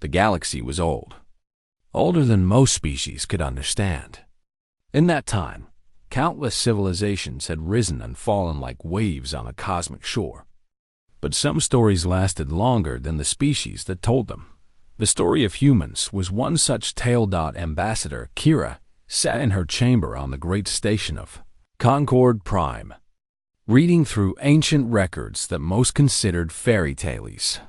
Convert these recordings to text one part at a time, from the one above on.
The galaxy was old, older than most species could understand. In that time, countless civilizations had risen and fallen like waves on a cosmic shore. But some stories lasted longer than the species that told them. The story of humans was one such tale. Ambassador Kira sat in her chamber on the great station of Concord Prime, reading through ancient records that most considered fairy tales.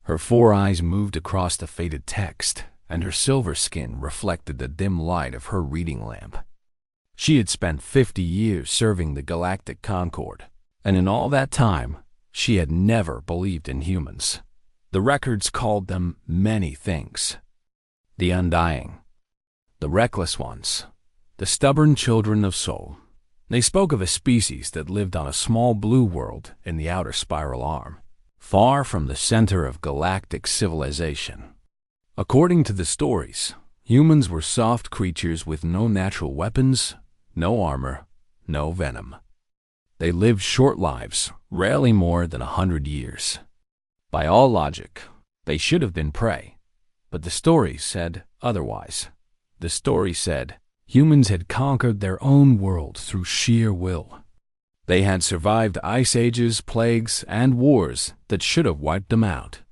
Her 4 eyes moved across the faded text, and her silver skin reflected the dim light of her reading lamp. She had spent 50 years serving the Galactic Concord, and in all that time, she had never believed in humans. The records called them many things: the undying, the reckless ones, the stubborn children of Sol. They spoke of a species that lived on a small blue world in the outer spiral arm, far from the center of galactic civilization. According to the stories, humans were soft creatures with no natural weapons, no armor, no venom. They lived short lives, rarely more than 100 years. By all logic, they should have been prey, but the story said otherwise. The story said humans had conquered their own world through sheer will. They had survived ice ages, plagues, and wars that should have wiped them out.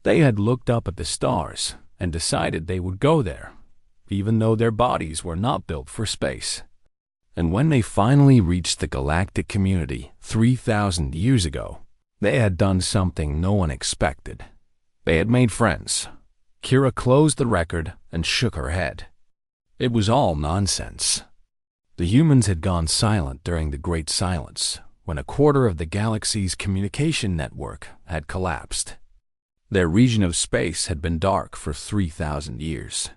They had looked up at the stars and decided they would go there, even though their bodies were not built for space. And when they finally reached the galactic community 3,000 years ago, they had done something no one expected. They had made friends. Kira closed the record and shook her head. It was all nonsense. The humans had gone silent during the Great Silence, when a quarter of the galaxy's communication network had collapsed. Their region of space had been dark for 3,000 years.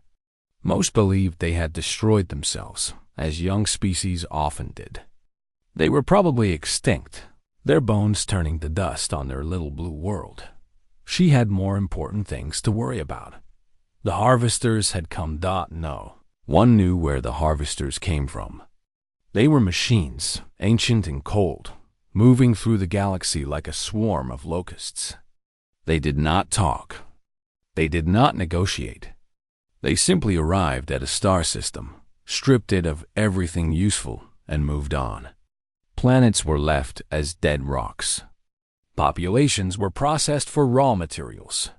Most believed they had destroyed themselves, as young species often did. They were probably extinct, their bones turning to dust on their little blue world. She had more important things to worry about. The harvesters had come. No one knew where the harvesters came from. They were machines, ancient and cold, moving through the galaxy like a swarm of locusts. They did not talk. They did not negotiate. They simply arrived at a star system, stripped it of everything useful, and moved on. Planets were left as dead rocks. Populations were processed for raw materials.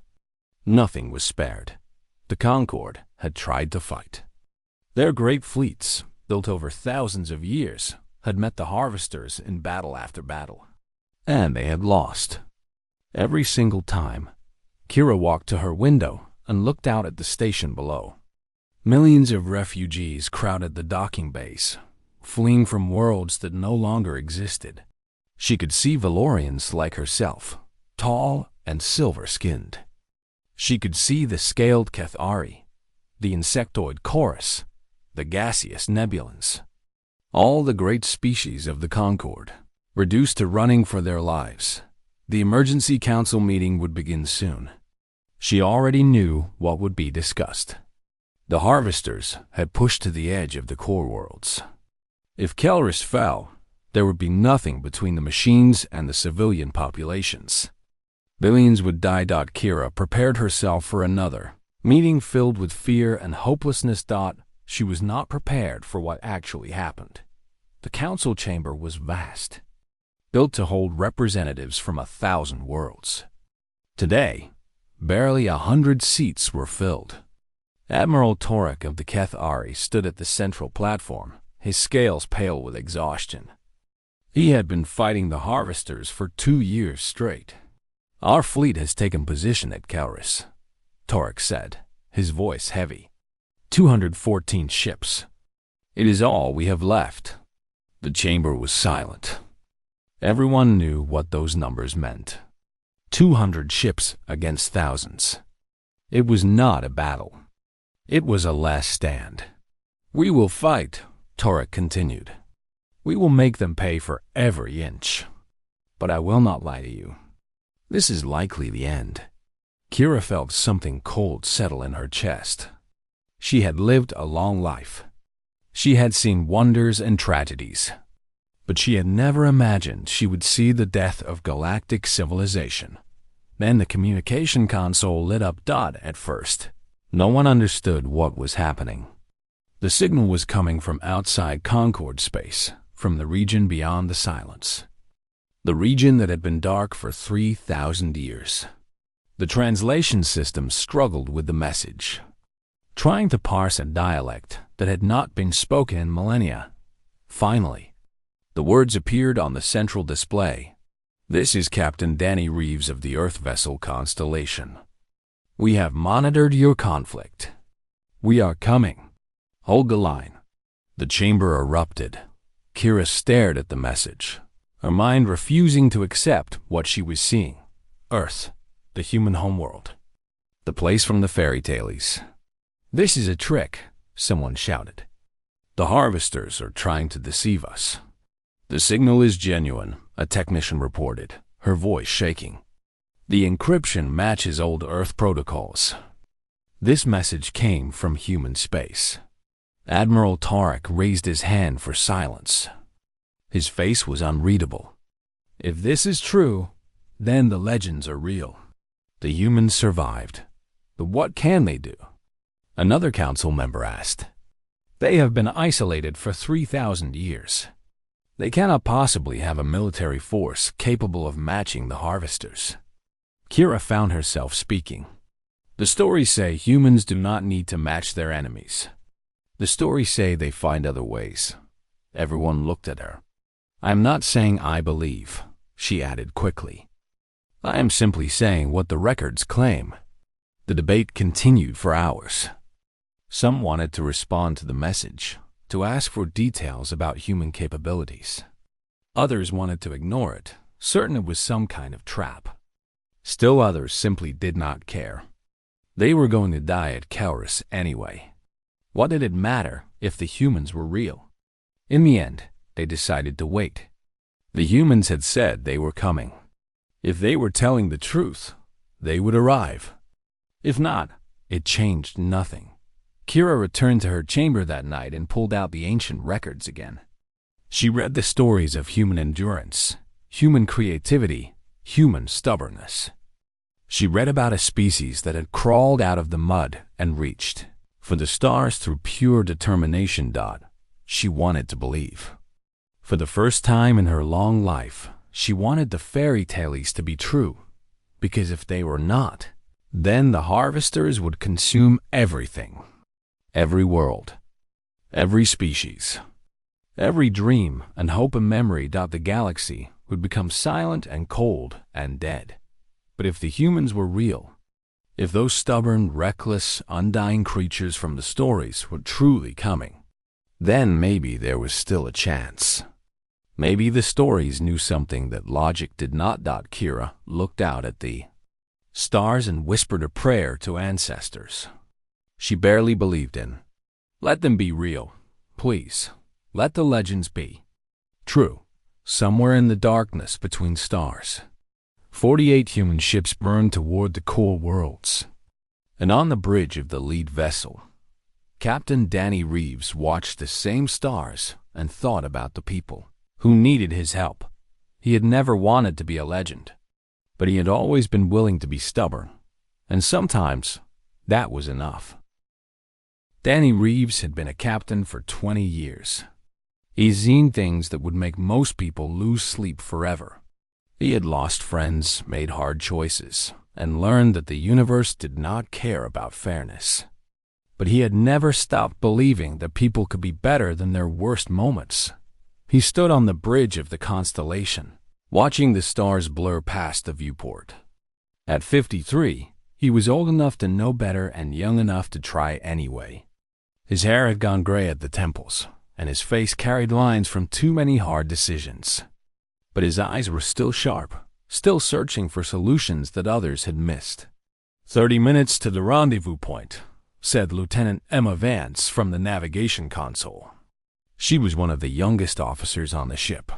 Nothing was spared. The Concord had tried to fight. Their great fleets, built over thousands of years, had met the harvesters in battle after battle. And they had lost. Every single time, Kira walked to her window and looked out at the station below. Millions of refugees crowded the docking bays, fleeing from worlds that no longer existed. She could see Valorians like herself, tall and silver-skinned. She could see the scaled Cathari, the insectoid chorus, the gaseous nebulans, all the great species of the Concord, reduced to running for their lives. The emergency council meeting would begin soon. She already knew what would be discussed. The harvesters had pushed to the edge of the core worlds. If Kelris fell, there would be nothing between the machines and the civilian populations. Billions would die. Kira prepared herself for another meeting filled with fear and hopelessness. She was not prepared for what actually happened. The council chamber was vast, built to hold representatives from 1,000 worlds. Today, barely 100 seats were filled. Admiral Torek of the Cathari stood at the central platform, his scales pale with exhaustion. He had been fighting the harvesters for 2 years straight. "Our fleet has taken position at Kelris," Torek said, his voice heavy. 214 ships. It is all we have left." The chamber was silent. Everyone knew what those numbers meant. 200 ships against thousands. It was not a battle. It was a last stand. "We will fight," Torek continued. "We will make them pay for every inch. But I will not lie to you. This is likely the end." Kira felt something cold settle in her chest. She had lived a long life. She had seen wonders and tragedies. But she had never imagined she would see the death of galactic civilization. Then the communication console lit up. At first, no one understood what was happening. The signal was coming from outside Concord space, from the region beyond the silence. The region that had been dark for 3,000 years. The translation system struggled with the message, trying to parse a dialect that had not been spoken in millennia. Finally, the words appeared on the central display. "This is Captain Danny Reeves of the Earth vessel Constellation. We have monitored your conflict. We are coming. Hold the line." The chamber erupted. Kira stared at the message, her mind refusing to accept what she was seeing. Earth, the human homeworld. The place from the fairy tales. "This is a trick," someone shouted. "The harvesters are trying to deceive us." "The signal is genuine," a technician reported, her voice shaking. "The encryption matches old Earth protocols." This message came from human space. Admiral Tarek raised his hand for silence. His face was unreadable. "If this is true, then the legends are real. The humans survived. But what can they do?" Another council member asked. "They have been isolated for 3,000 years. They cannot possibly have a military force capable of matching the harvesters." Kira found herself speaking. "The stories say humans do not need to match their enemies. The stories say they find other ways." Everyone looked at her. "I am not saying I believe," she added quickly. "I am simply saying what the records claim." The debate continued for hours. Some wanted to respond to the message, to ask for details about human capabilities. Others wanted to ignore it, certain it was some kind of trap. Still others simply did not care. They were going to die at Kaurus anyway. What did it matter if the humans were real? In the end, they decided to wait. The humans had said they were coming. If they were telling the truth, they would arrive. If not, it changed nothing. Kira returned to her chamber that night and pulled out the ancient records again. She read the stories of human endurance, human creativity, human stubbornness. She read about a species that had crawled out of the mud and reached for the stars through pure determination. She wanted to believe. For the first time in her long life, she wanted the fairy tales to be true, because if they were not, then the harvesters would consume everything. Every world, every species, every dream and hope and memory. The galaxy would become silent and cold and dead. But if the humans were real, if those stubborn, reckless, undying creatures from the stories were truly coming, then maybe there was still a chance. Maybe the stories knew something that logic did not. Kira looked out at the stars and whispered a prayer to ancestors she barely believed in. "Let them be real, please. Let the legends be true." Somewhere in the darkness between stars, 48 human ships burned toward the core worlds. And on the bridge of the lead vessel, Captain Danny Reeves watched the same stars and thought about the people who needed his help. He had never wanted to be a legend, but he had always been willing to be stubborn, and sometimes that was enough. Danny Reeves had been a captain for 20 years. He'd seen things that would make most people lose sleep forever. He had lost friends, made hard choices, and learned that the universe did not care about fairness. But he had never stopped believing that people could be better than their worst moments. He stood on the bridge of the Constellation, watching the stars blur past the viewport. At 53, he was old enough to know better and young enough to try anyway. His hair had gone gray at the temples, and his face carried lines from too many hard decisions. But his eyes were still sharp, still searching for solutions that others had missed. 30 minutes to the rendezvous point, said Lieutenant Emma Vance from the navigation console. She was one of the youngest officers on the ship,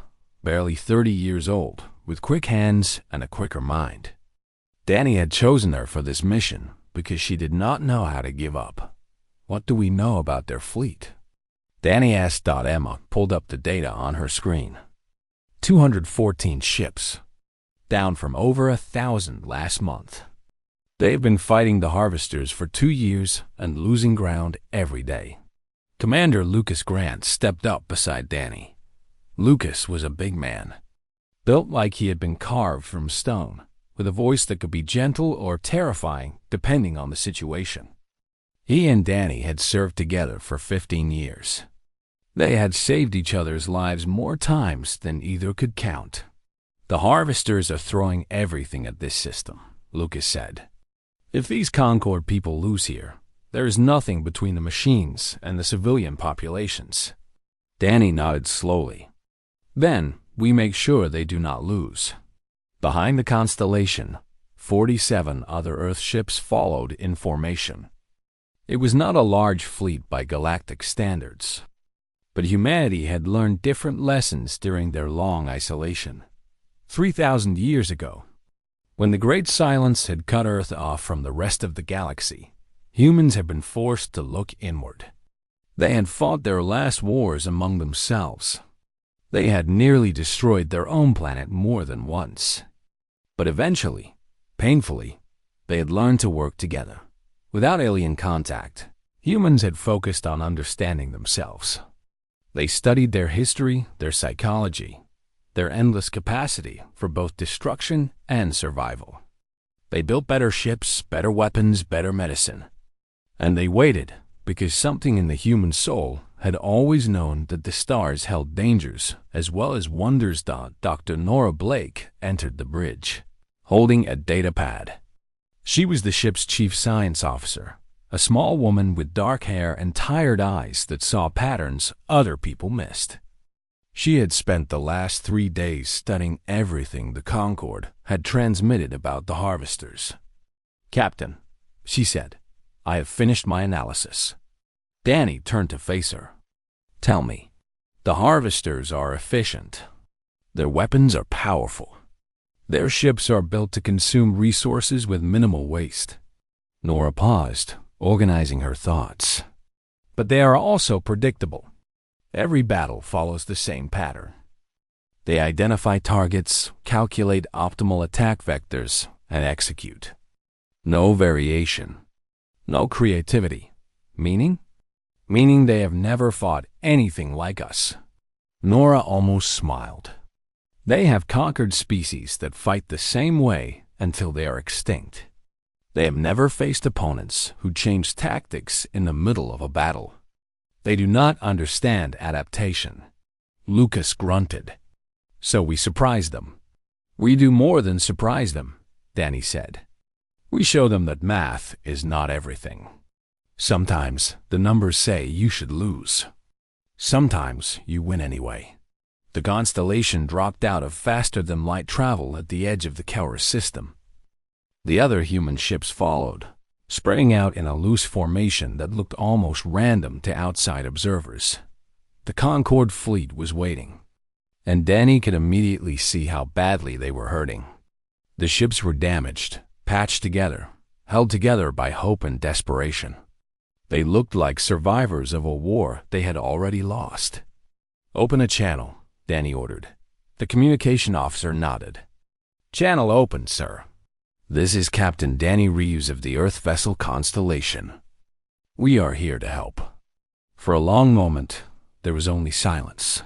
barely 30 years old, with quick hands and a quicker mind. Danny had chosen her for this mission because she did not know how to give up. "What do we know about their fleet?" Danny asked. Emma pulled up the data on her screen. 214 ships. down from over 1,000 last month. They've been fighting the harvesters for 2 years and losing ground every day. Commander Lucas Grant stepped up beside Danny. Lucas was a big man, built like he had been carved from stone, with a voice that could be gentle or terrifying depending on the situation. He and Danny had served together for 15 years. They had saved each other's lives more times than either could count. "The harvesters are throwing everything at this system," Lucas said. "If these Concord people lose here, there is nothing between the machines and the civilian populations." Danny nodded slowly. "Then we make sure they do not lose." Behind the constellation, 47 other Earth ships followed in formation. It was not a large fleet by galactic standards, but humanity had learned different lessons during their long isolation. 3,000 years ago, when the Great Silence had cut Earth off from the rest of the galaxy, humans had been forced to look inward. They had fought their last wars among themselves. They had nearly destroyed their own planet more than once. But eventually, painfully, they had learned to work together. Without alien contact, humans had focused on understanding themselves. They studied their history, their psychology, their endless capacity for both destruction and survival. They built better ships, better weapons, better medicine. And they waited because something in the human soul had always known that the stars held dangers as well as wonders. Dr. Nora Blake entered the bridge, holding a data pad. She was the ship's chief science officer, a small woman with dark hair and tired eyes that saw patterns other people missed. She had spent the last 3 days studying everything the Concorde had transmitted about the harvesters. "Captain," she said, "I have finished my analysis." Danny turned to face her. "Tell me." "The harvesters are efficient. Their weapons are powerful. Their ships are built to consume resources with minimal waste." Nora paused, organizing her thoughts. "But they are also predictable. Every battle follows the same pattern. They identify targets, calculate optimal attack vectors, and execute. No variation. No creativity. Meaning? Meaning they have never fought anything like us." Nora almost smiled. "They have conquered species that fight the same way until they are extinct. They have never faced opponents who change tactics in the middle of a battle. They do not understand adaptation." Lucas grunted. "So we surprise them." "We do more than surprise them," Danny said. "We show them that math is not everything. Sometimes the numbers say you should lose. Sometimes you win anyway." The constellation dropped out of faster-than-light travel at the edge of the Keller system. The other human ships followed, spraying out in a loose formation that looked almost random to outside observers. The Concorde fleet was waiting, and Danny could immediately see how badly they were hurting. The ships were damaged, patched together, held together by hope and desperation. They looked like survivors of a war they had already lost. "Open a channel," Danny ordered. The communication officer nodded. "Channel open, sir. This is Captain Danny Reeves of the Earth vessel Constellation. We are here to help." For a long moment, there was only silence.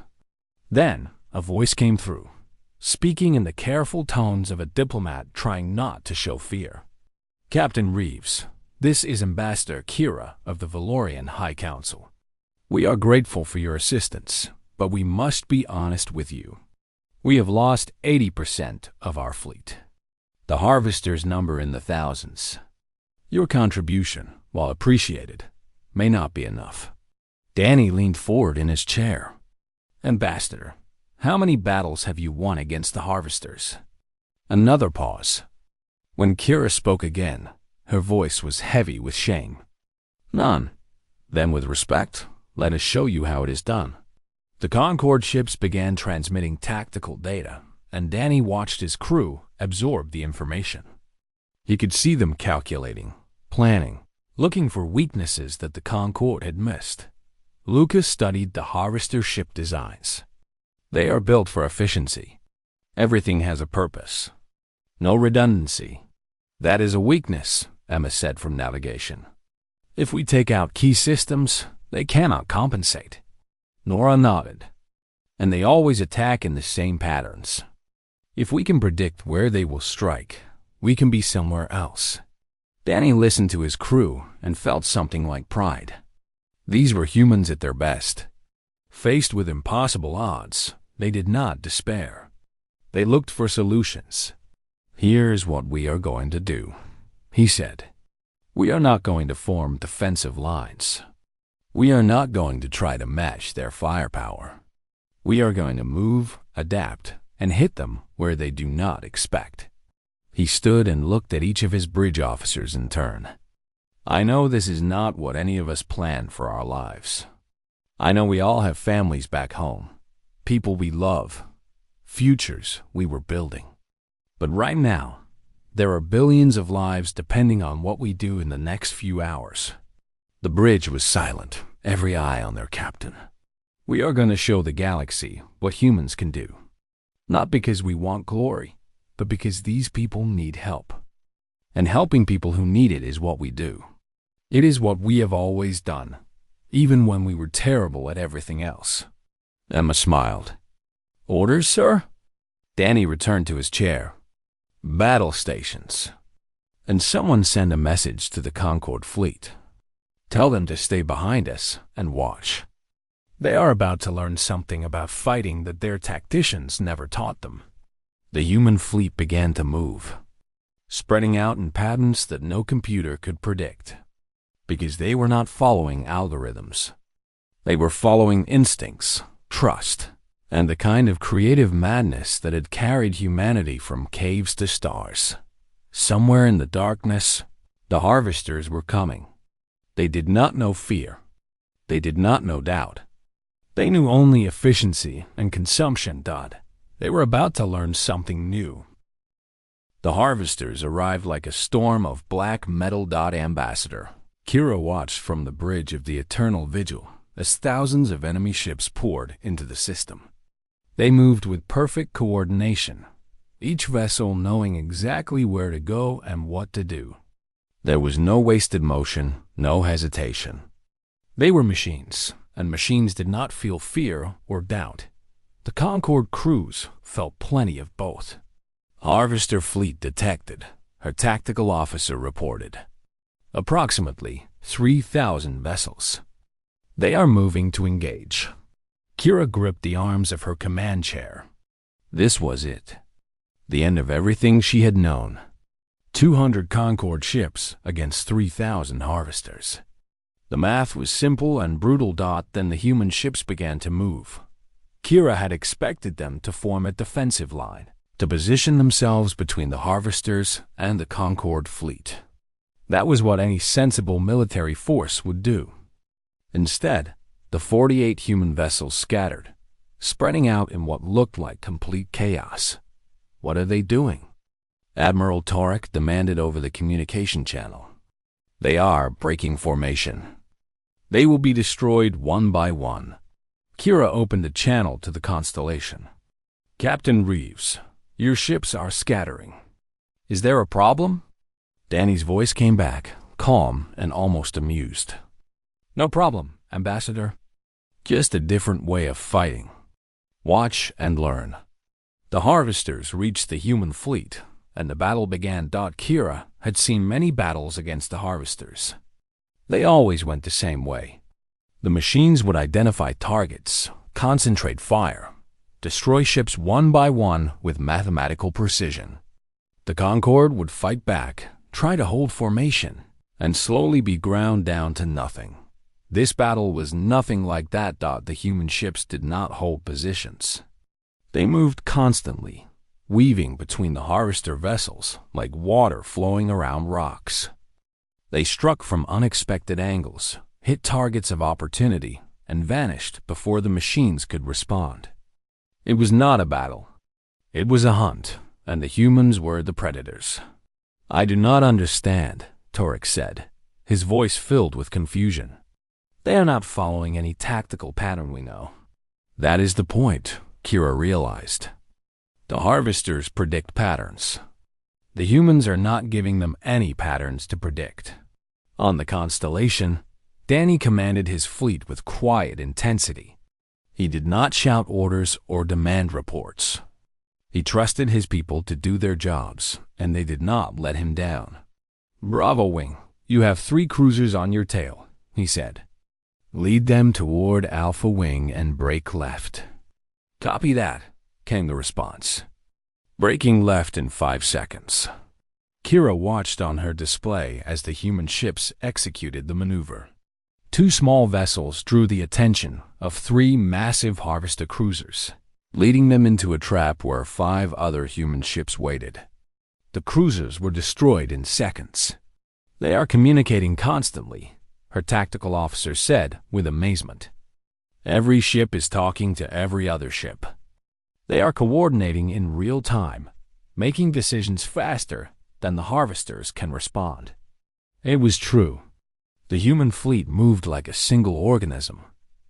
Then, a voice came through, speaking in the careful tones of a diplomat trying not to show fear. "Captain Reeves, this is Ambassador Kira of the Valorian High Council. We are grateful for your assistance, but we must be honest with you. We have lost 80% of our fleet. The harvesters number in the thousands. Your contribution, while appreciated, may not be enough." Danny leaned forward in his chair. "Ambassador, how many battles have you won against the harvesters?" Another pause. When Kira spoke again, her voice was heavy with shame. "None." "Then with respect, let us show you how it is done." The Concorde ships began transmitting tactical data, and Danny watched his crew absorb the information. He could see them calculating, planning, looking for weaknesses that the Concorde had missed. Lucas studied the harvester ship designs. They are built for efficiency. Everything has a purpose. No redundancy. That is a weakness, Emma said from navigation. If we take out key systems, they cannot compensate. Nora nodded. And they always attack in the same patterns. If we can predict where they will strike, we can be somewhere else. Danny listened to his crew and felt something like pride. These were humans at their best. Faced with impossible odds, they did not despair. They looked for solutions. Here's what we are going to do, he said. We are not going to form defensive lines. We are not going to try to match their firepower. We are going to move, adapt, and hit them where they do not expect. He stood and looked at each of his bridge officers in turn. I know this is not what any of us planned for our lives. I know we all have families back home, people we love, futures we were building. But right now, there are billions of lives depending on what we do in the next few hours. The bridge was silent, every eye on their captain. We are going to show the galaxy what humans can do. Not because we want glory, but because these people need help. And helping people who need it is what we do. It is what we have always done, even when we were terrible at everything else. Emma smiled. Orders, sir? Danny returned to his chair. Battle stations. And someone send a message to the Concorde fleet. Tell them to stay behind us and watch. They are about to learn something about fighting that their tacticians never taught them. The human fleet began to move, spreading out in patterns that no computer could predict, because they were not following algorithms. They were following instincts, trust, and the kind of creative madness that had carried humanity from caves to stars. Somewhere in the darkness, the harvesters were coming. They did not know fear. They did not know doubt. They knew only efficiency and consumption. They were about to learn something new. The harvesters arrived like a storm of black metal. Ambassador Kira watched from the bridge of the Eternal Vigil as thousands of enemy ships poured into the system. They moved with perfect coordination, each vessel knowing exactly where to go and what to do. There was no wasted motion, no hesitation. They were machines, and machines did not feel fear or doubt. The Concorde crews felt plenty of both. Harvester fleet detected, her tactical officer reported. Approximately 3,000 vessels. They are moving to engage. Kira gripped the arms of her command chair. This was it. The end of everything she had known. 200 Concorde ships against 3,000 harvesters. The math was simple and brutal. Then the human ships began to move. Kira had expected them to form a defensive line, to position themselves between the harvesters and the Concorde fleet. That was what any sensible military force would do. Instead, the 48 human vessels scattered, spreading out in what looked like complete chaos. What are they doing? Admiral Torek demanded over the communication channel. They are breaking formation. They will be destroyed one by one. Kira opened a channel to the constellation. Captain Reeves, your ships are scattering. Is there a problem? Danny's voice came back, calm and almost amused. No problem, Ambassador. Just a different way of fighting. Watch and learn. The harvesters reached the human fleet, and the battle began. Kira had seen many battles against the harvesters. They always went the same way. The machines would identify targets, concentrate fire, destroy ships one by one with mathematical precision. The Concorde would fight back, try to hold formation, and slowly be ground down to nothing. This battle was nothing like that. The human ships did not hold positions. They moved constantly, weaving between the harvester vessels like water flowing around rocks. They struck from unexpected angles, hit targets of opportunity, and vanished before the machines could respond. It was not a battle. It was a hunt, and the humans were the predators. I do not understand, Torek said, his voice filled with confusion. They are not following any tactical pattern we know. That is the point, Kira realized. The harvesters predict patterns. The humans are not giving them any patterns to predict. On the Constellation, Danny commanded his fleet with quiet intensity. He did not shout orders or demand reports. He trusted his people to do their jobs, and they did not let him down. "Bravo, Wing. You have 3 cruisers on your tail," he said. "Lead them toward Alpha Wing and break left." "Copy that," came the response. "Breaking left in 5 seconds." Kira watched on her display as the human ships executed the maneuver. 2 small vessels drew the attention of 3 massive harvester cruisers, leading them into a trap where 5 other human ships waited. The cruisers were destroyed in seconds. "They are communicating constantly," her tactical officer said with amazement. "Every ship is talking to every other ship. They are coordinating in real time, making decisions faster than the harvesters can respond." It was true. The human fleet moved like a single organism,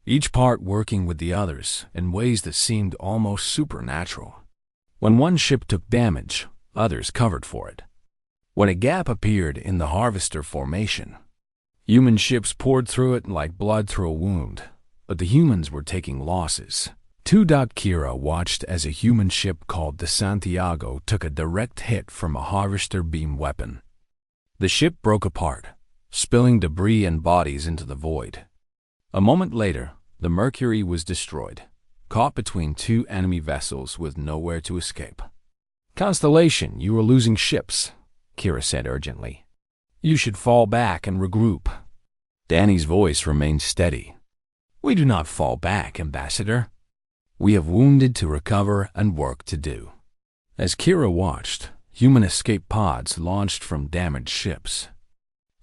each part working with the others in ways that seemed almost supernatural. When one ship took damage, others covered for it. When a gap appeared in the harvester formation, human ships poured through it like blood through a wound, but the humans were taking losses. Kira watched as a human ship called the Santiago took a direct hit from a harvester beam weapon. The ship broke apart, spilling debris and bodies into the void. A moment later, the Mercury was destroyed, caught between 2 enemy vessels with nowhere to escape. "Constellation, you are losing ships," Kira said urgently. "You should fall back and regroup." Danny's voice remained steady. "We do not fall back, Ambassador. We have wounded to recover and work to do." As Kira watched, human escape pods launched from damaged ships.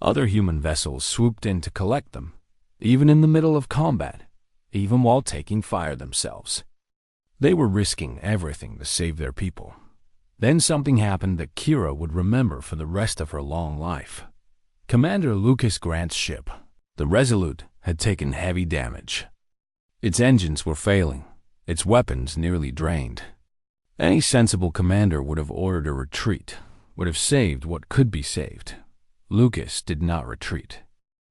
Other human vessels swooped in to collect them, even in the middle of combat, even while taking fire themselves. They were risking everything to save their people. Then something happened that Kira would remember for the rest of her long life. Commander Lucas Grant's ship, the Resolute, had taken heavy damage. Its engines were failing, its weapons nearly drained. Any sensible commander would have ordered a retreat, would have saved what could be saved. Lucas did not retreat.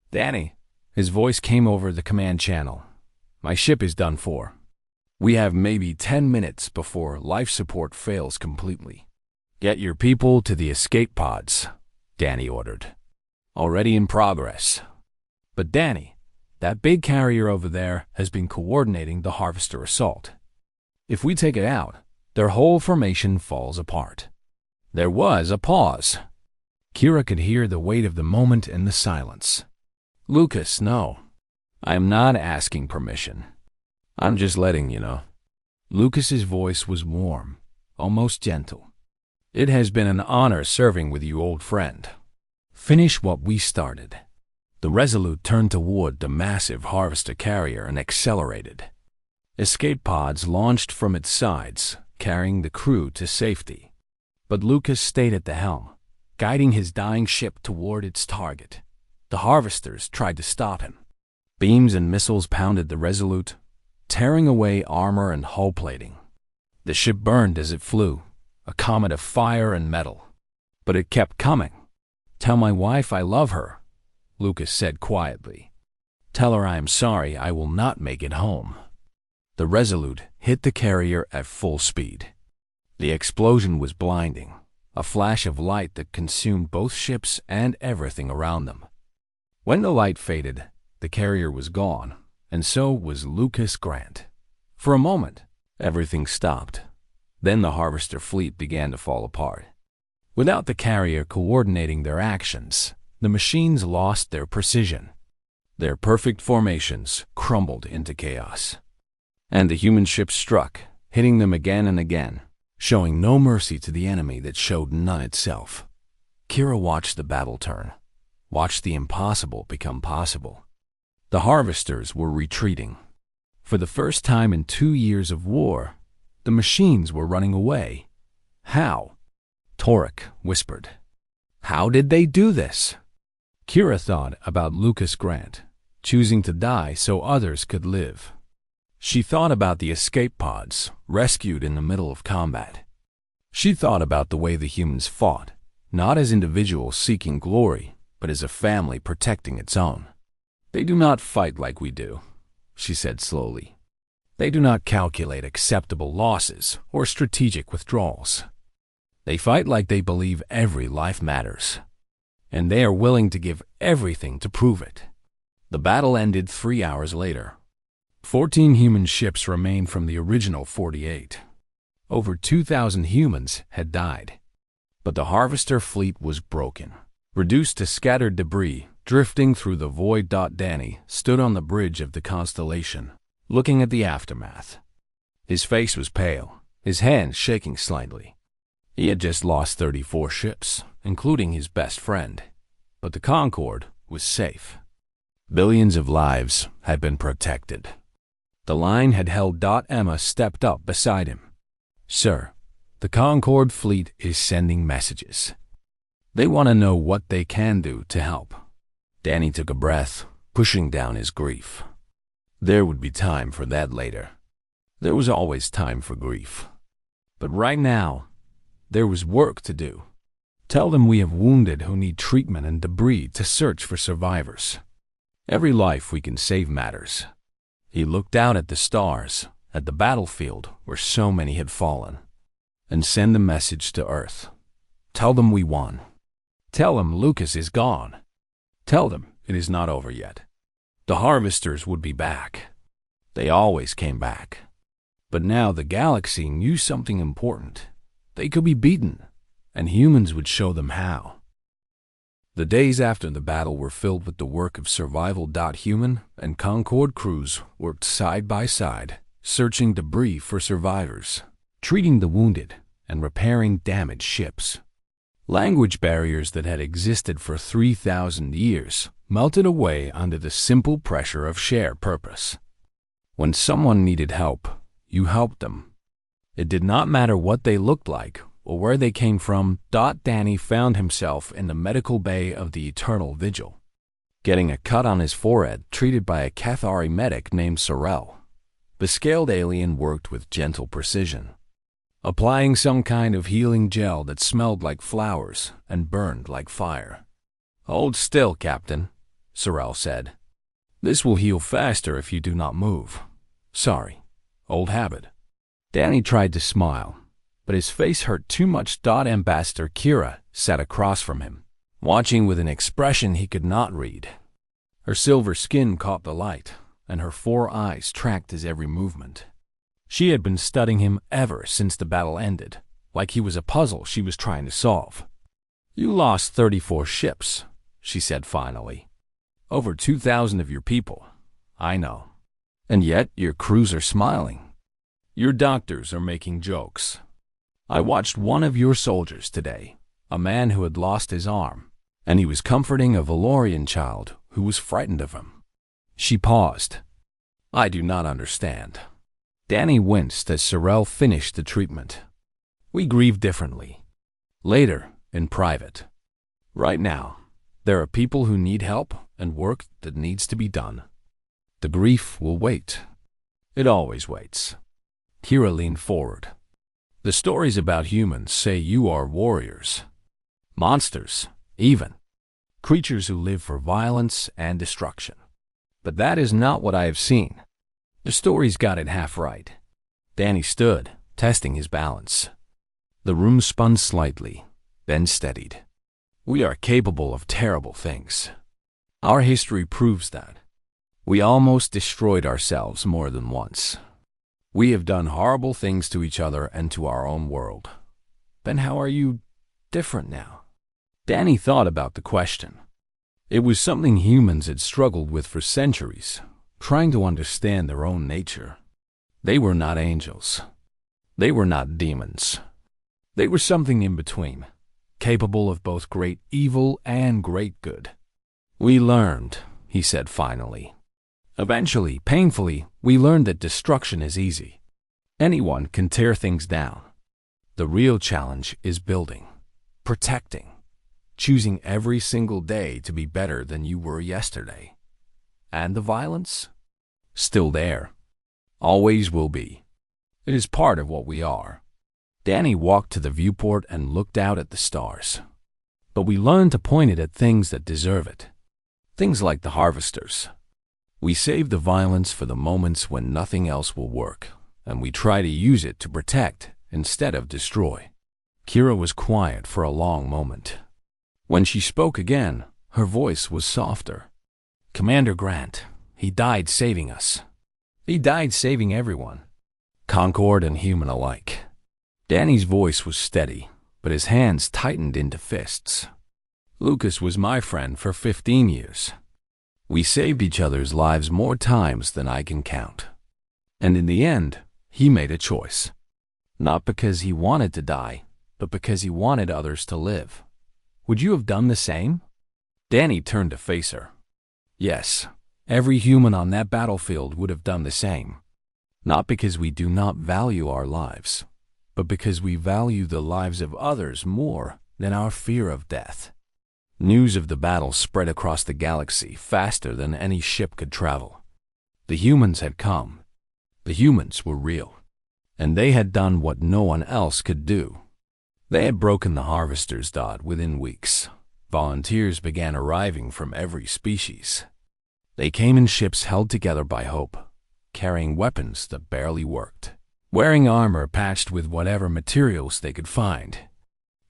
"Danny," his voice came over the command channel. "My ship is done for. We have maybe 10 minutes before life support fails completely. Get your people to the escape pods," Danny ordered. "Already in progress." "But Danny, that big carrier over there has been coordinating the harvester assault. If we take it out, their whole formation falls apart." There was a pause. Kira could hear the weight of the moment in the silence. "Lucas, no. I am not asking permission. I'm just letting you know." Lucas's voice was warm, almost gentle. "It has been an honor serving with you, old friend. Finish what we started." The Resolute turned toward the massive harvester carrier and accelerated. Escape pods launched from its sides, carrying the crew to safety. But Lucas stayed at the helm, guiding his dying ship toward its target. The harvesters tried to stop him. Beams and missiles pounded the Resolute, tearing away armor and hull plating. The ship burned as it flew, a comet of fire and metal. But it kept coming. "Tell my wife I love her," Lucas said quietly. "Tell her I am sorry I will not make it home." The Resolute hit the carrier at full speed. The explosion was blinding, a flash of light that consumed both ships and everything around them. When the light faded, the carrier was gone, and so was Lucas Grant. For a moment, everything stopped. Then the harvester fleet began to fall apart. Without the carrier coordinating their actions, the machines lost their precision. Their perfect formations crumbled into chaos. And the human ships struck, hitting them again and again, showing no mercy to the enemy that showed none itself. Kira watched the battle turn, watched the impossible become possible. The harvesters were retreating. For the first time in 2 years of war, the machines were running away. How? Torek whispered. How did they do this? Kira thought about Lucas Grant, choosing to die so others could live. She thought about the escape pods, rescued in the middle of combat. She thought about the way the humans fought, not as individuals seeking glory, but as a family protecting its own. They do not fight like we do, she said slowly. They do not calculate acceptable losses or strategic withdrawals. They fight like they believe every life matters, and they are willing to give everything to prove it. The battle ended 3 hours later. 14 human ships remained from the original 48. Over 2,000 humans had died. But the Harvester fleet was broken, reduced to scattered debris, drifting through the void. Danny stood on the bridge of the constellation, looking at the aftermath. His face was pale, his hands shaking slightly. He had just lost 34 ships, including his best friend, but the Concorde was safe. Billions of lives had been protected. The line had held. Emma stepped up beside him. Sir, the Concorde fleet is sending messages. They want to know what they can do to help. Danny took a breath, pushing down his grief. There would be time for that later. There was always time for grief. But right now, there was work to do. Tell them we have wounded who need treatment and debris to search for survivors. Every life we can save matters. He looked out at the stars, at the battlefield where so many had fallen, and send a message to Earth. Tell them we won. Tell them Lucas is gone. Tell them it is not over yet. The Harvesters would be back. They always came back. But now the galaxy knew something important. They could be beaten, and humans would show them how. The days after the battle were filled with the work of survival. Human and Concorde crews worked side by side, searching debris for survivors, treating the wounded, and repairing damaged ships. Language barriers that had existed for 3,000 years melted away under the simple pressure of shared purpose. When someone needed help, you helped them. It did not matter what they looked like or where they came from. Danny found himself in the medical bay of the Eternal Vigil, getting a cut on his forehead treated by a Cathari medic named Sorrel. The scaled alien worked with gentle precision, applying some kind of healing gel that smelled like flowers and burned like fire. Hold still, Captain, Sorrel said. This will heal faster if you do not move. Sorry, old habit. Danny tried to smile, but his face hurt too much. Ambassador Kira sat across from him, watching with an expression he could not read. Her silver skin caught the light, and her 4 eyes tracked his every movement. She had been studying him ever since the battle ended, like he was a puzzle she was trying to solve. You lost 34 ships, she said finally. Over 2,000 of your people, I know. And yet your crews are smiling. Your doctors are making jokes. I watched one of your soldiers today, a man who had lost his arm, and he was comforting a Valorian child who was frightened of him. She paused. I do not understand. Danny winced as Sorrel finished the treatment. We grieve differently. Later, in private. Right now, there are people who need help and work that needs to be done. The grief will wait. It always waits. Kira leaned forward. The stories about humans say you are warriors. Monsters, even. Creatures who live for violence and destruction. But that is not what I have seen. The stories got it half right. Danny stood, testing his balance. The room spun slightly, then steadied. We are capable of terrible things. Our history proves that. We almost destroyed ourselves more than once. We have done horrible things to each other and to our own world. Then how are you different now? Danny thought about the question. It was something humans had struggled with for centuries, trying to understand their own nature. They were not angels. They were not demons. They were something in between, capable of both great evil and great good. We learned, he said finally. Eventually, painfully, we learned that destruction is easy. Anyone can tear things down. The real challenge is building, protecting, choosing every single day to be better than you were yesterday. And the violence? Still there. Always will be. It is part of what we are. Danny walked to the viewport and looked out at the stars. But we learn to point it at things that deserve it. Things like the harvesters. We save the violence for the moments when nothing else will work, and we try to use it to protect instead of destroy. Kira was quiet for a long moment. When she spoke again, her voice was softer. Commander Grant, he died saving us. He died saving everyone. Concord and human alike. Danny's voice was steady, but his hands tightened into fists. Lucas was my friend for 15 years. We saved each other's lives more times than I can count. And in the end, he made a choice. Not because he wanted to die, but because he wanted others to live. Would you have done the same? Danny turned to face her. Yes, every human on that battlefield would have done the same. Not because we do not value our lives, but because we value the lives of others more than our fear of death. News of the battle spread across the galaxy faster than any ship could travel. The humans had come. The humans were real. And they had done what no one else could do. They had broken the harvester's dot within weeks. Volunteers began arriving from every species. They came in ships held together by hope, carrying weapons that barely worked, wearing armor patched with whatever materials they could find.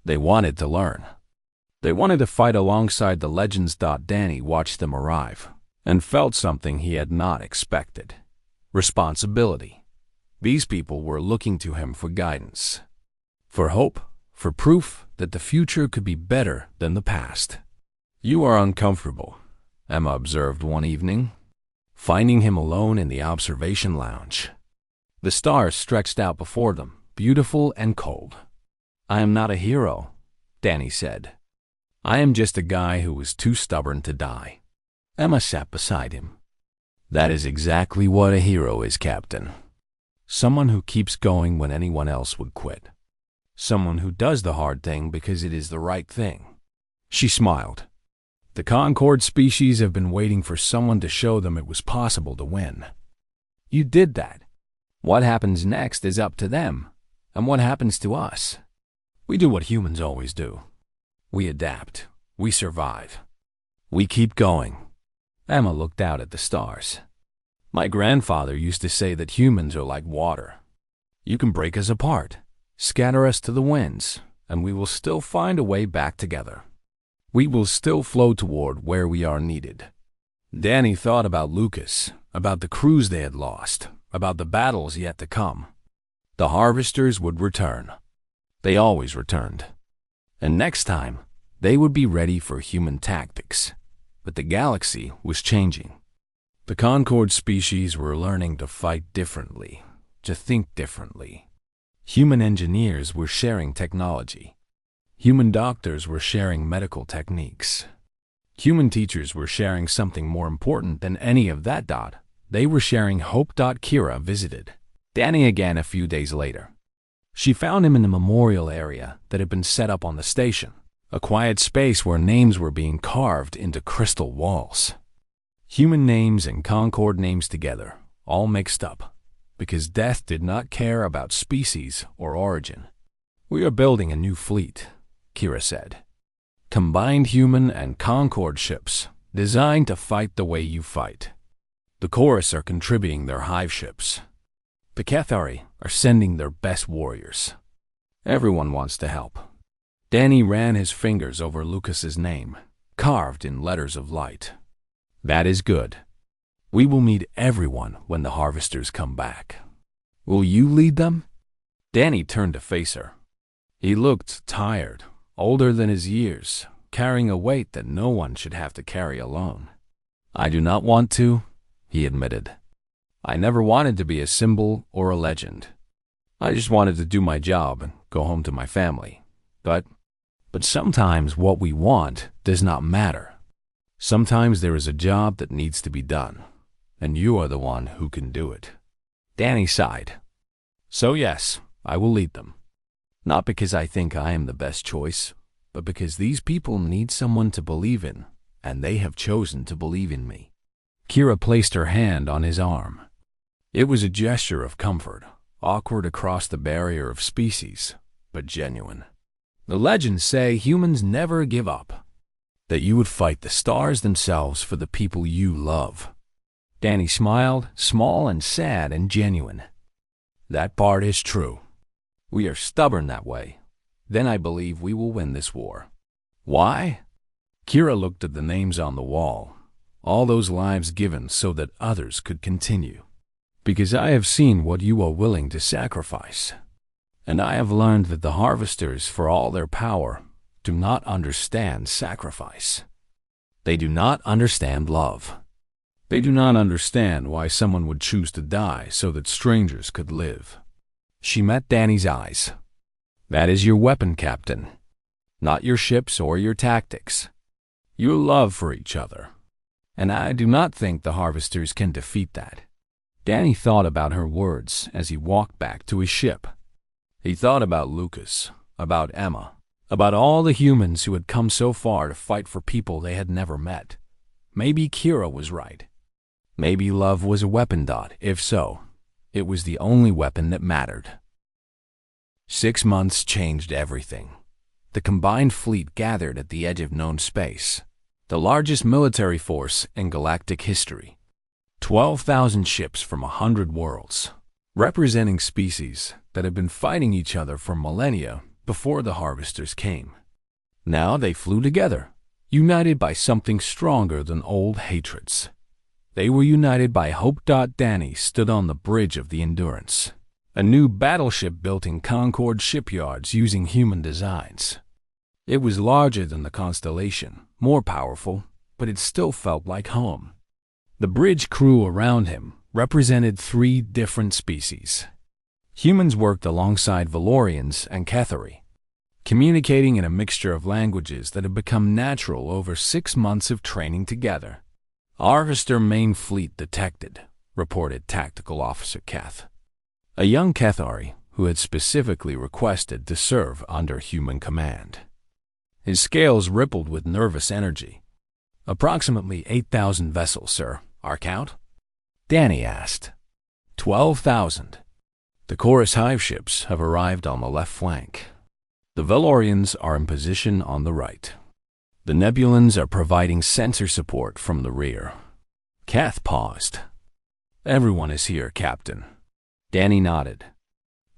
They wanted to learn. They wanted to fight alongside the legends. Danny watched them arrive and felt something he had not expected. Responsibility. These people were looking to him for guidance, for hope, for proof that the future could be better than the past. You are uncomfortable, Emma observed one evening, finding him alone in the observation lounge. The stars stretched out before them, beautiful and cold. I am not a hero, Danny said. I am just a guy who was too stubborn to die. Emma sat beside him. That is exactly what a hero is, Captain. Someone who keeps going when anyone else would quit. Someone who does the hard thing because it is the right thing. She smiled. The Concord species have been waiting for someone to show them it was possible to win. You did that. What happens next is up to them, and what happens to us? We do what humans always do. We adapt. We survive. We keep going. Emma looked out at the stars. My grandfather used to say that humans are like water. You can break us apart, scatter us to the winds, and we will still find a way back together. We will still flow toward where we are needed. Danny thought about Lucas, about the crews they had lost, about the battles yet to come. The harvesters would return. They always returned. And next time, they would be ready for human tactics. But the galaxy was changing. The Concord species were learning to fight differently, to think differently. Human engineers were sharing technology. Human doctors were sharing medical techniques. Human teachers were sharing something more important than any of that. They were sharing hope. Kira visited Danny again a few days later. She found him in the memorial area that had been set up on the station, a quiet space where names were being carved into crystal walls. Human names and Concord names together, all mixed up, because death did not care about species or origin. We are building a new fleet, Kira said. Combined human and Concord ships, designed to fight the way you fight. The chorus are contributing their hive ships. The Cathari are sending their best warriors. Everyone wants to help. Danny ran his fingers over Lucas's name, carved in letters of light. That is good. We will meet everyone when the harvesters come back. Will you lead them? Danny turned to face her. He looked tired, older than his years, carrying a weight that no one should have to carry alone. I do not want to, he admitted. I never wanted to be a symbol or a legend. I just wanted to do my job and go home to my family. But sometimes what we want does not matter. Sometimes there is a job that needs to be done, and you are the one who can do it. Danny sighed. So yes, I will lead them. Not because I think I am the best choice, but because these people need someone to believe in, and they have chosen to believe in me. Kira placed her hand on his arm. It was a gesture of comfort, awkward across the barrier of species, but genuine. The legends say humans never give up, that you would fight the stars themselves for the people you love. Danny smiled, small and sad and genuine. That part is true. We are stubborn that way. Then I believe we will win this war. Why? Kira looked at the names on the wall, all those lives given so that others could continue. Because I have seen what you are willing to sacrifice. And I have learned that the harvesters, for all their power, do not understand sacrifice. They do not understand love. They do not understand why someone would choose to die so that strangers could live. She met Danny's eyes. That is your weapon, Captain. Not your ships or your tactics. Your love for each other. And I do not think the harvesters can defeat that. Danny thought about her words as he walked back to his ship. He thought about Lucas, about Emma, about all the humans who had come so far to fight for people they had never met. Maybe Kira was right. Maybe love was a weapon. If so, it was the only weapon that mattered. 6 months changed everything. The combined fleet gathered at the edge of known space, the largest military force in galactic history. 12,000 ships from 100 worlds, representing species that had been fighting each other for millennia before the harvesters came. Now they flew together, united by something stronger than old hatreds. They were united by hope. Danny stood on the bridge of the Endurance, a new battleship built in Concord shipyards using human designs. It was larger than the Constellation, more powerful, but it still felt like home. The bridge crew around him represented 3 different species. Humans worked alongside Valorians and Cathari, communicating in a mixture of languages that had become natural over 6 months of training together. Harvester main fleet detected, reported Tactical Officer Kath, a young Cathari who had specifically requested to serve under human command. His scales rippled with nervous energy. Approximately 8,000 vessels, sir. Our count? Danny asked. 12,000. The chorus hive ships have arrived on the left flank. The Valorians are in position on the right. The Nebulans are providing sensor support from the rear. Kath paused. Everyone is here, Captain. Danny nodded.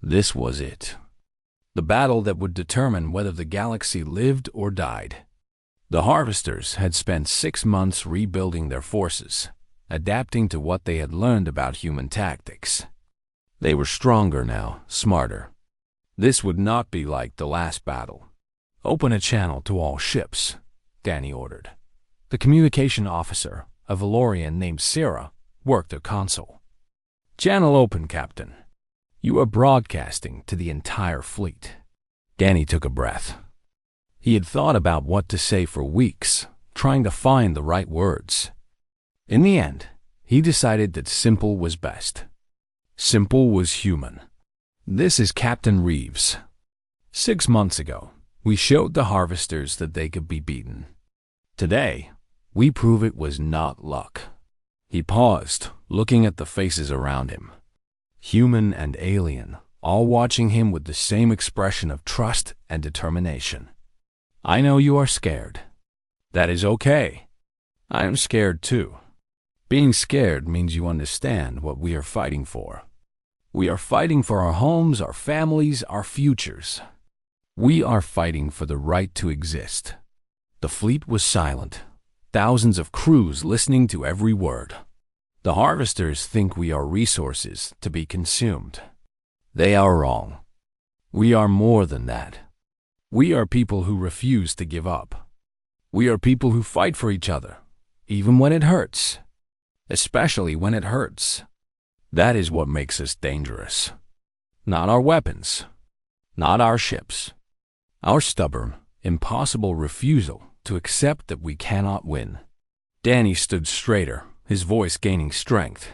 This was it. The battle that would determine whether the galaxy lived or died. The harvesters had spent 6 months rebuilding their forces, adapting to what they had learned about human tactics. They were stronger now, smarter. This would not be like the last battle. Open a channel to all ships, Danny ordered. The communication officer, a Valorian named Sarah, worked a console. Channel open, Captain. You are broadcasting to the entire fleet. Danny took a breath. He had thought about what to say for weeks, trying to find the right words. In the end, he decided that simple was best. Simple was human. This is Captain Reeves. 6 months ago, we showed the harvesters that they could be beaten. Today, we prove it was not luck. He paused, looking at the faces around him. Human and alien, all watching him with the same expression of trust and determination. I know you are scared. That is okay. I am scared too. Being scared means you understand what we are fighting for. We are fighting for our homes, our families, our futures. We are fighting for the right to exist. The fleet was silent, thousands of crews listening to every word. The harvesters think we are resources to be consumed. They are wrong. We are more than that. We are people who refuse to give up. We are people who fight for each other, even when it hurts. Especially when it hurts. That is what makes us dangerous. Not our weapons. Not our ships. Our stubborn, impossible refusal to accept that we cannot win. Danny stood straighter, his voice gaining strength.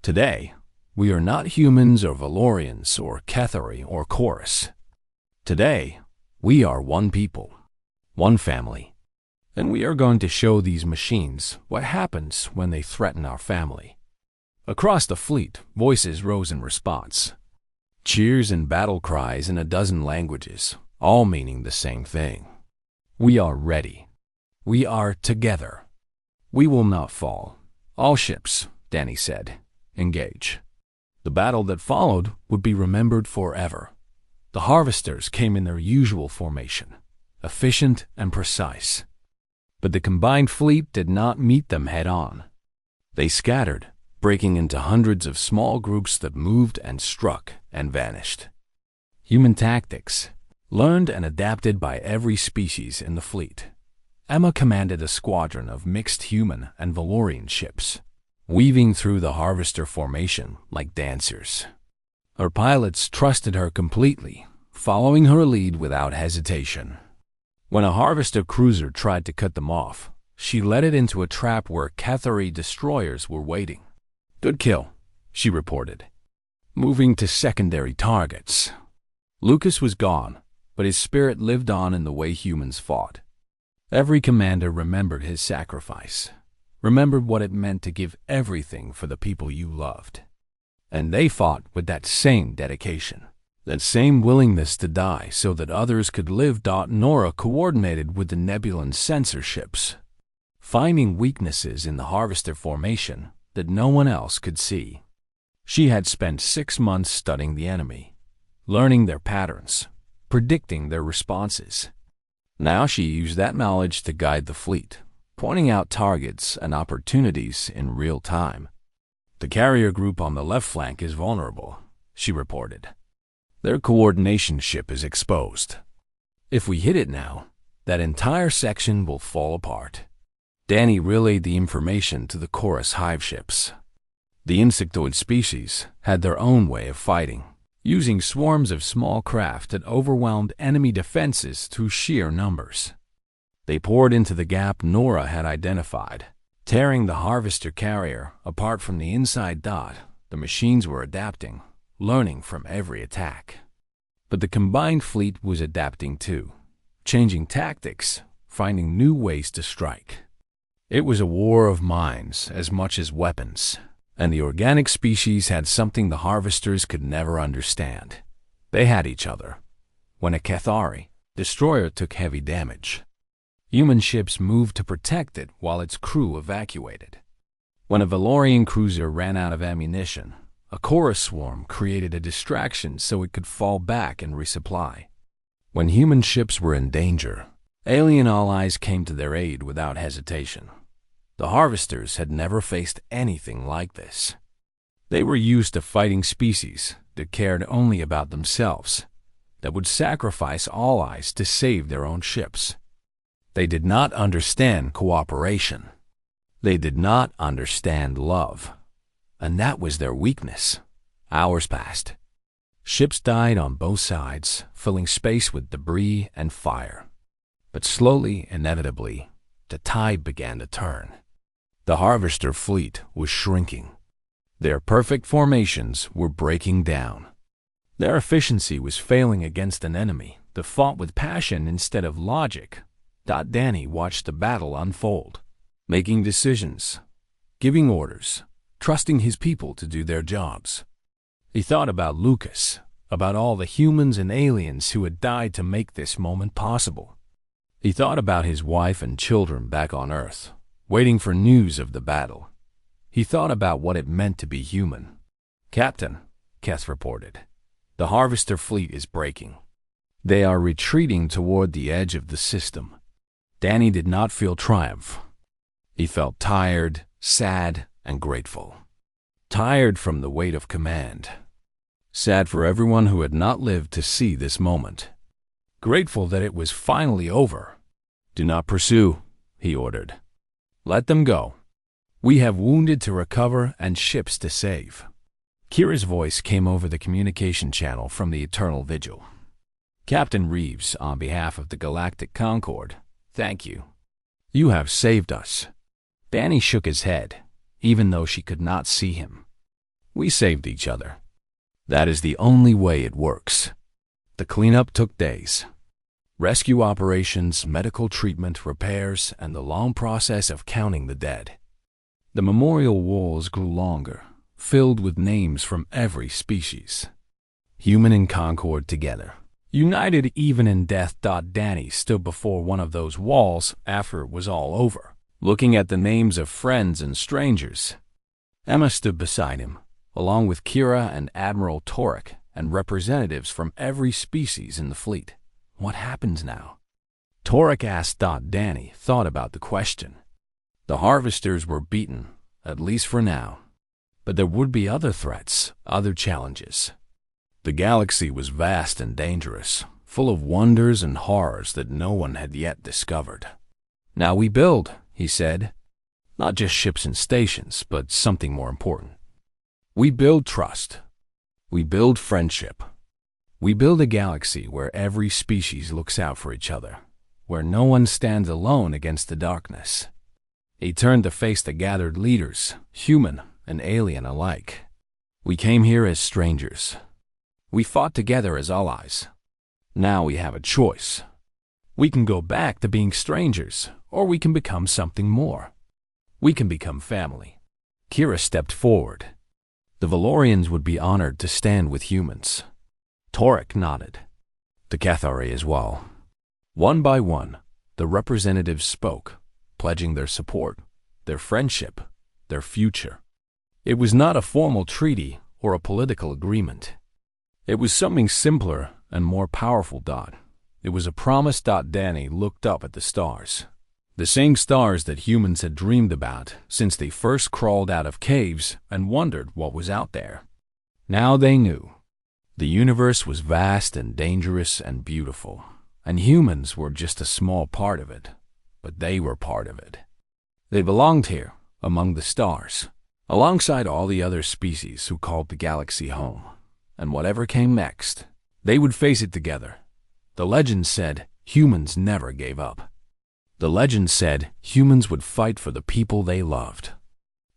Today, we are not humans or Valorians or Cathari or Chorus. Today, we are one people, one family. And we are going to show these machines what happens when they threaten our family. Across the fleet, voices rose in response. Cheers and battle cries in a dozen languages, all meaning the same thing. We are ready. We are together. We will not fall. All ships, Danny said, engage. The battle that followed would be remembered forever. The harvesters came in their usual formation, efficient and precise. But the combined fleet did not meet them head-on. They scattered, breaking into hundreds of small groups that moved and struck and vanished. Human tactics, learned and adapted by every species in the fleet. Emma commanded a squadron of mixed human and Valorian ships, weaving through the harvester formation like dancers. Her pilots trusted her completely, following her lead without hesitation. When a harvester cruiser tried to cut them off, she led it into a trap where Cathari destroyers were waiting. "Good kill," she reported, moving to secondary targets. Lucas was gone, but his spirit lived on in the way humans fought. Every commander remembered his sacrifice, remembered what it meant to give everything for the people you loved. And they fought with that same dedication, that same willingness to die so that others could live. Nora coordinated with the Nebulan sensor ships, finding weaknesses in the harvester formation that no one else could see. She had spent 6 months studying the enemy, learning their patterns, predicting their responses. Now she used that knowledge to guide the fleet, pointing out targets and opportunities in real time. "The carrier group on the left flank is vulnerable," she reported. "Their coordination ship is exposed. If we hit it now, that entire section will fall apart." Danny relayed the information to the chorus hive ships. The insectoid species had their own way of fighting, using swarms of small craft that overwhelmed enemy defenses through sheer numbers. They poured into the gap Nora had identified, tearing the harvester carrier apart from the inside. The machines were adapting, learning from every attack. But the combined fleet was adapting too, changing tactics, finding new ways to strike. It was a war of minds as much as weapons, and the organic species had something the harvesters could never understand. They had each other. When a Cathari destroyer took heavy damage, human ships moved to protect it while its crew evacuated. When a Valorian cruiser ran out of ammunition, a chorus swarm created a distraction so it could fall back and resupply. When human ships were in danger, alien allies came to their aid without hesitation. The harvesters had never faced anything like this. They were used to fighting species that cared only about themselves, that would sacrifice allies to save their own ships. They did not understand cooperation. They did not understand love. And that was their weakness. Hours passed. Ships died on both sides, filling space with debris and fire. But slowly, inevitably, the tide began to turn. The harvester fleet was shrinking. Their perfect formations were breaking down. Their efficiency was failing against an enemy that fought with passion instead of logic. Danny watched the battle unfold, making decisions, giving orders, trusting his people to do their jobs. He thought about Lucas, about all the humans and aliens who had died to make this moment possible. He thought about his wife and children back on Earth, waiting for news of the battle. He thought about what it meant to be human. "Captain," Keth reported, "the harvester fleet is breaking. They are retreating toward the edge of the system." Danny did not feel triumph. He felt tired, sad, and grateful. Tired from the weight of command. Sad for everyone who had not lived to see this moment. Grateful that it was finally over. "Do not pursue," he ordered. "Let them go. We have wounded to recover and ships to save." Kira's voice came over the communication channel from the Eternal Vigil. "Captain Reeves, on behalf of the Galactic Concord, thank you. You have saved us." Danny shook his head, even though she could not see him. "We saved each other. That is the only way it works." The cleanup took days. Rescue operations, medical treatment, repairs, and the long process of counting the dead. The memorial walls grew longer, filled with names from every species. Human and Concord together, United even in death. Danny stood before one of those walls after it was all over, looking at the names of friends and strangers. Emma stood beside him, along with Kira and Admiral Torek and representatives from every species in the fleet. What happens now? Torek asked. Danny thought about the question. The harvesters were beaten, at least for now. But there would be other threats, other challenges. The galaxy was vast and dangerous, full of wonders and horrors that no one had yet discovered. Now we build, he said. Not just ships and stations, but something more important. We build trust. We build friendship. We build a galaxy where every species looks out for each other, where no one stands alone against the darkness. He turned to face the gathered leaders, human and alien alike. We came here as strangers. We fought together as allies. Now we have a choice. We can go back to being strangers, or we can become something more. We can become family. Kira stepped forward. The Valorians would be honored to stand with humans. Torek nodded. The Cathari as well. One by one, the representatives spoke, pledging their support, their friendship, their future. It was not a formal treaty or a political agreement. It was something simpler and more powerful. It was a promise. Danny looked up at the stars. The same stars that humans had dreamed about since they first crawled out of caves and wondered what was out there. Now they knew. The universe was vast and dangerous and beautiful, and humans were just a small part of it, but they were part of it. They belonged here, among the stars, alongside all the other species who called the galaxy home. And whatever came next, they would face it together. The legend said humans never gave up. The legend said humans would fight for the people they loved.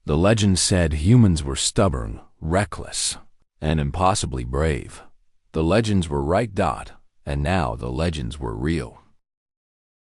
The legend said humans were stubborn, reckless, and impossibly brave. The legends were right. And now the legends were real.